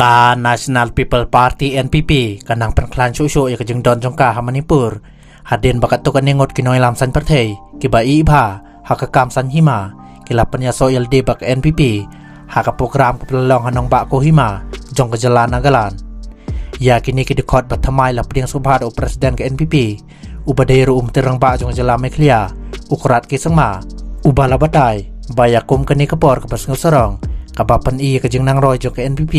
Ka National People Party NPP kanang penklan syuk-syuk ya kejeng don jongka ha Manipur hadin bakat tu kaningot kinoi lam san perthei kiba ibha ha ka kam san hima kila penya so LD bak NPP ha ka program ka pelong hanong ba ko hima jong ka jalan nagalan ya kini ki dekot bathamai la pding subhad o presiden ke NPP ubadairu terang ba jong jalan meklia ukurat ki sangma ubala badai bayakum kani kapor ka pasngu sarong kabapan i kejeng nang roy jong ke NPP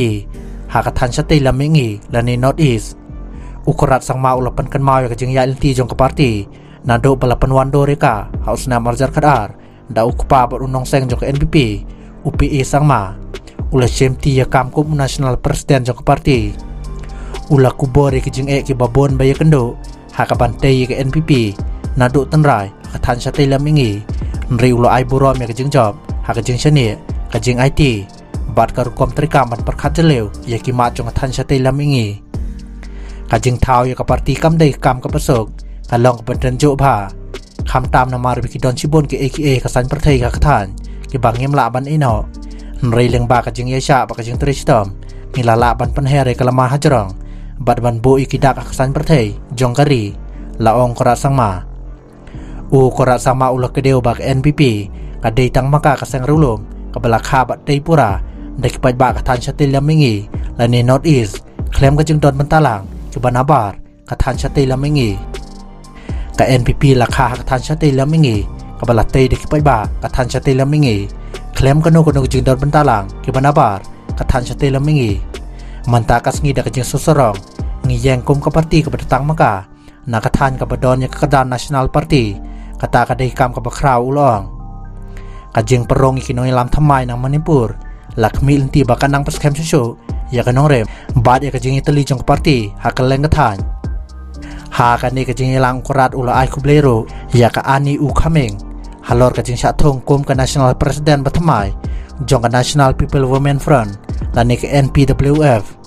hakatan syatay lamingi lani North East ukurat sang mau lapan kan mau kejeng ya LT jong ke parti nado balapan wando reka haus na marjar kadar da ukupa bat unong seng jong ke NPP UPI sang ma ula CMT ya kamkup national presiden jong ke parti ula kubore kejeng ki babon baya kendo hakabantai ke NPP nado tenrai hakatan syatay lamingi nri ula ai burom ya kejeng job hakajeng syani kajing IT bat karukom terikaman perkat jeleu ya kimat jong athan syatay lamingi kajing tau ya ka parti kam dai kam ka pasok kalong ka benden jo bha kham tam na mar biki don chibon ke AKA kasan perthai ka kathan ki bangem la ban ino nrei leng ba kajing ya sha ba kajing tristom milala ban penhere kalama hajrong bat ban bo ikidak kasan perthai jong kari laong korat sangma korat sama ulah kedeu ba NPP kadai tang maka kasang rulum kabala khabat tei pura dek paj ba kathan syatay lamingi lani North East klem ka jeng don bentalang ke banabar kathan syatay lamingi ka NPP la kha kathan syatay lamingi kabala tei dek paj ba kathan syatay lamingi klem kanu jeng don bentalang ke banabar kathan syatay lamingi manta kas ngi dak jeng susorong ngi yeng kum ka parti ka batang maka na kathan ka badon ya kadan national party kata ka dei kam ka bakraw ulong kajeng perong ikinoi lam thamai nang Manipur lakmi inti bakan nang paskem syusyu ya kanong rem bad ya kajeng itali jong parti hakaleng kathan ha kani kajeng ilang kurat ula ai kublero ya ka ani u kameng halor kajeng syathong kum ka national president bathamai jong ka National People Women Front lani ke NPWF